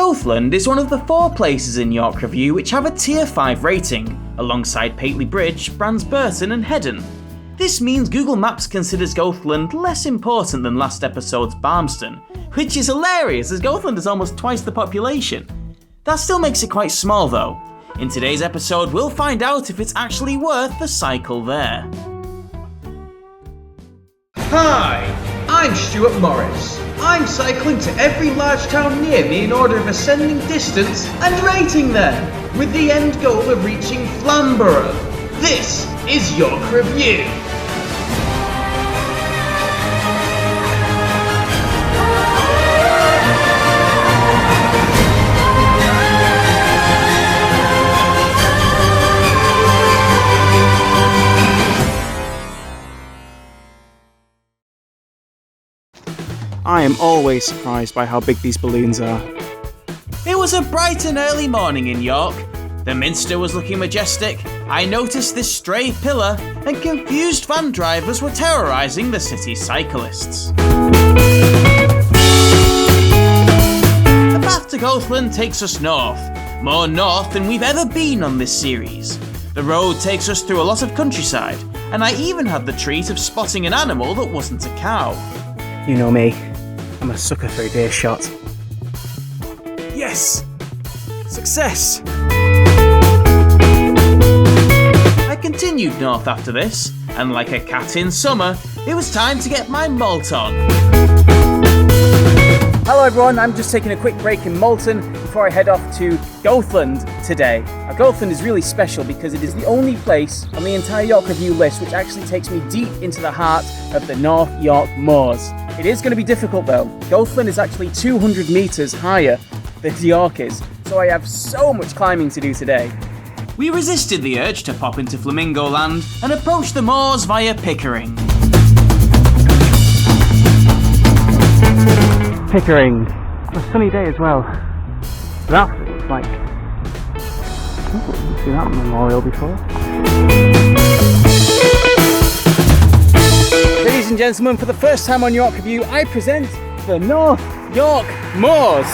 Goathland is one of the 4 places in York Review which have a Tier 5 rating, alongside Pateley Bridge, Brands Burton and Heddon. This means Google Maps considers Goathland less important than last episode's Barmston, which is hilarious as Goathland is almost twice the population. That still makes it quite small though. In today's episode we'll find out if it's actually worth the cycle there. Hi, I'm Stuart Morris. I'm cycling to every large town near me in order of ascending distance and rating them, with the end goal of reaching Flamborough. This is York Review. I am always surprised by how big these balloons are. It was a bright and early morning in York. The Minster was looking majestic, I noticed this stray pillar, and confused van drivers were terrorising the city's cyclists. The path to Goathland takes us north, more north than we've ever been on this series. The road takes us through a lot of countryside, and I even had the treat of spotting an animal that wasn't a cow. You know me, I'm a sucker for a deer shot. Yes! Success! I continued north after this, and like a cat in summer, it was time to get my malt on. Hello everyone, I'm just taking a quick break in Malton before I head off to Goathland today. Now, Goathland is really special because it is the only place on the entire York Review list which actually takes me deep into the heart of the North York Moors. It is going to be difficult though. Goathland is actually 200 metres higher than York is, so I have so much climbing to do today. We resisted the urge to pop into Flamingo Land and approached the moors via Pickering. Pickering. It's a sunny day as well. That looks like... Oh, I've seen that memorial before. Ladies and gentlemen, for the first time on York Review, I present the North York Moors.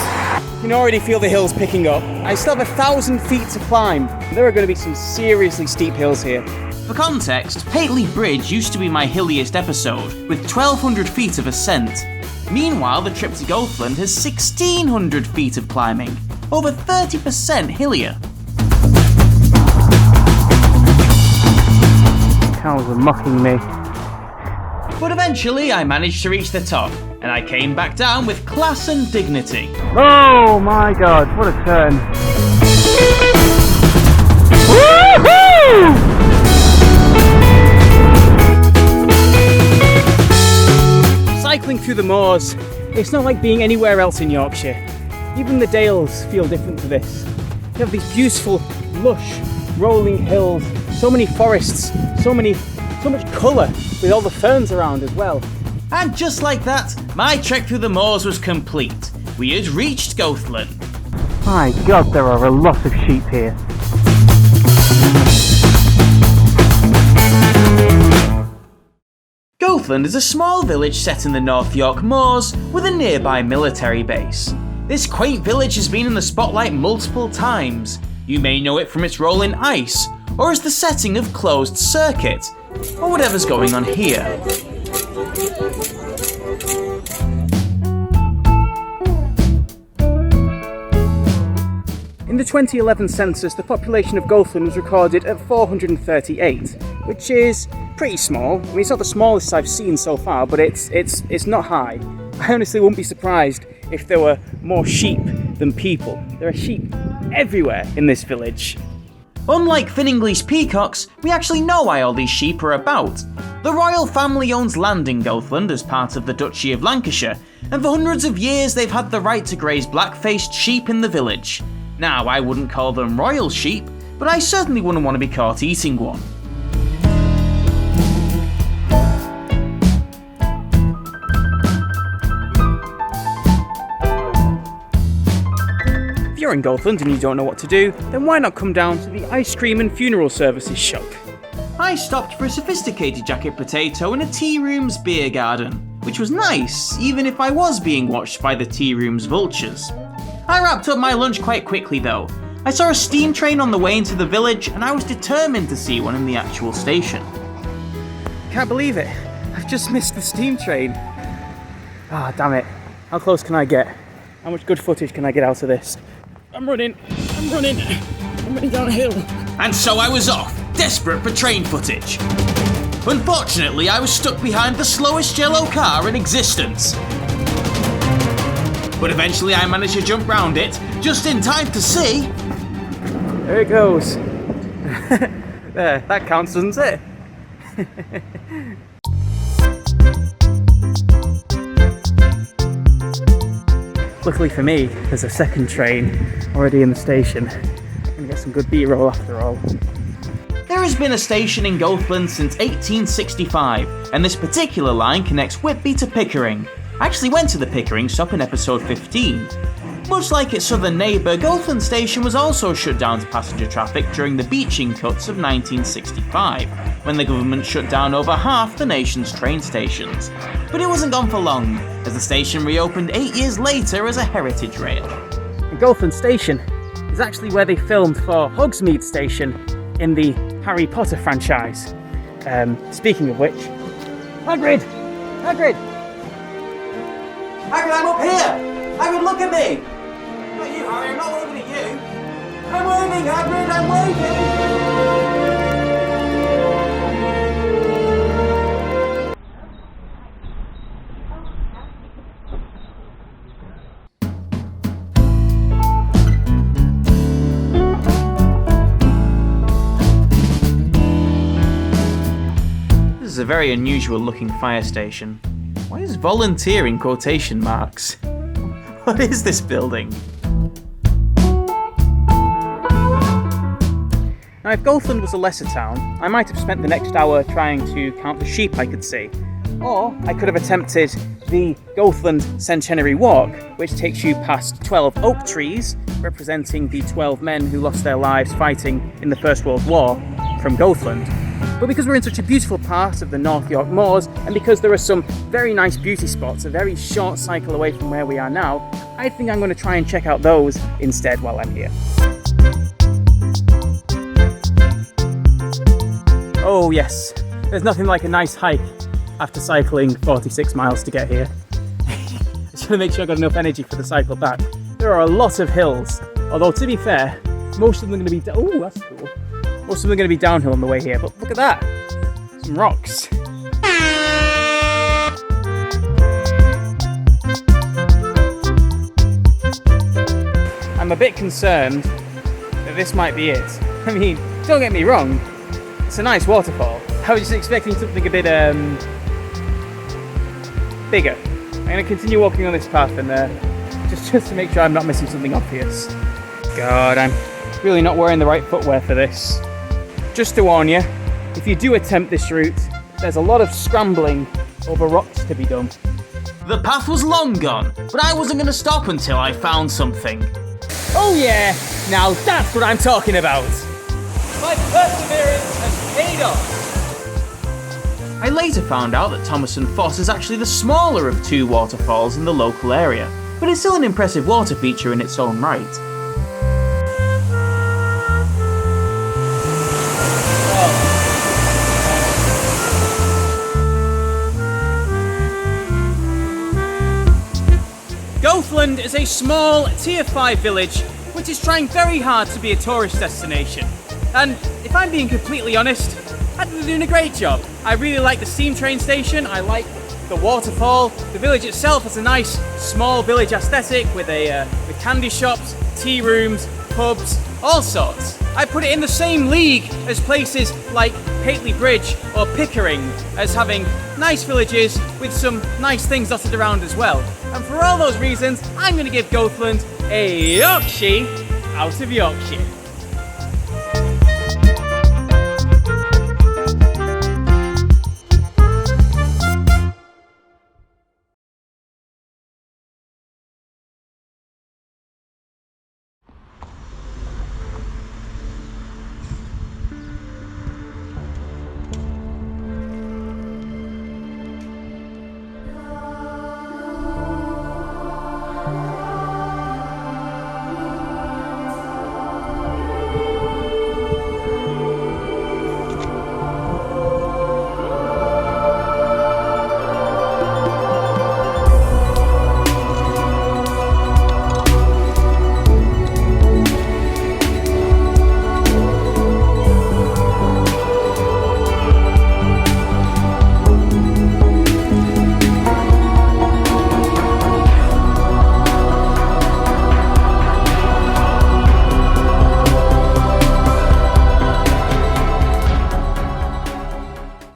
You can already feel the hills picking up. I still have 1,000 feet to climb. There are going to be some seriously steep hills here. For context, Pateley Bridge used to be my hilliest episode, with 1,200 feet of ascent. Meanwhile, the trip to Goathland has 1,600 feet of climbing, over 30% hillier. Cows are mocking me. But eventually I managed to reach the top, and I came back down with class and dignity. Oh my god, what a turn. Woohoo! Cycling through the moors, it's not like being anywhere else in Yorkshire. Even the dales feel different to this. You have these beautiful, lush, rolling hills, so many forests, so much colour, with all the ferns around as well. And just like that, my trek through the moors was complete. We had reached Goathland. My god, there are a lot of sheep here. Goathland is a small village set in the North York Moors with a nearby military base. This quaint village has been in the spotlight multiple times. You may know it from its role in ice, or as the setting of Closed Circuit, or whatever's going on here. In the 2011 census, the population of Goathland was recorded at 438, which is pretty small. I mean, it's not the smallest I've seen so far, but it's not high. I honestly wouldn't be surprised if there were more sheep than people. There are sheep everywhere in this village. Unlike Finningley's peacocks, we actually know why all these sheep are about. The royal family owns land in Goathland as part of the Duchy of Lancashire, and for hundreds of years they've had the right to graze black-faced sheep in the village. Now, I wouldn't call them royal sheep, but I certainly wouldn't want to be caught eating one. If you're in Goathland and you don't know what to do, then why not come down to the ice cream and funeral services shop? I stopped for a sophisticated jacket potato in a tea room's beer garden, which was nice, even if I was being watched by the tea room's vultures. I wrapped up my lunch quite quickly though. I saw a steam train on the way into the village and I was determined to see one in the actual station. Can't believe it. I've just missed the steam train. Ah, damn it. How close can I get? How much good footage can I get out of this? I'm running down a hill. And so I was off, desperate for train footage. Unfortunately, I was stuck behind the slowest yellow car in existence. But eventually I managed to jump round it, just in time to see... There it goes. There, that counts, doesn't it? Luckily for me, there's a second train already in the station. I'm gonna get some good B-roll after all. There has been a station in Goathland since 1865, and this particular line connects Whitby to Pickering. I actually went to the Pickering stop in episode 15. Much like its southern neighbour, Goathland Station was also shut down to passenger traffic during the beaching cuts of 1965, when the government shut down over half the nation's train stations. But it wasn't gone for long, as the station reopened 8 years later as a heritage rail. And Goathland Station is actually where they filmed for Hogsmeade Station in the Harry Potter franchise. Speaking of which, Hagrid! Hagrid, I'm up here! Hagrid, look at me! Not you, Harry, I'm not waving at you. I'm waving, Hagrid, I'm waving! This is a very unusual looking fire station. Why is volunteer in quotation marks? What is this building? Now, if Goathland was a lesser town, I might have spent the next hour trying to count the sheep I could see. Or I could have attempted the Goathland Centenary Walk, which takes you past 12 oak trees, representing the 12 men who lost their lives fighting in the First World War from Goathland. But because we're in such a beautiful part of the North York Moors, and because there are some very nice beauty spots a very short cycle away from where we are now, I think I'm going to try and check out those instead while I'm here. Oh yes, there's nothing like a nice hike after cycling 46 miles to get here. I just want to make sure I've got enough energy for the cycle back. There are a lot of hills, although to be fair, most of them are going to be... Oh, that's cool. Most of them are going to be downhill on the way here, but look at that. Some rocks. I'm a bit concerned that this might be it. I mean, don't get me wrong, it's a nice waterfall. I was just expecting something a bit bigger. I'm going to continue walking on this path and just to make sure I'm not missing something obvious. God, I'm really not wearing the right footwear for this. Just to warn you, if you do attempt this route, there's a lot of scrambling over rocks to be done. The path was long gone, but I wasn't going to stop until I found something. Oh yeah, now that's what I'm talking about. My perseverance has paid off. I later found out that Thomason Foss is actually the smaller of two waterfalls in the local area, but it's still an impressive water feature in its own right. Goathland is a small Tier 5 village which is trying very hard to be a tourist destination. And if I'm being completely honest, I think they're doing a great job. I really like the steam train station, I like the waterfall. The village itself has a nice small village aesthetic with candy shops, tea rooms, pubs, all sorts. I put it in the same league as places like Pateley Bridge or Pickering, as having nice villages with some nice things dotted around as well. And for all those reasons, I'm going to give Goathland a Yorkshire out of Yorkshire.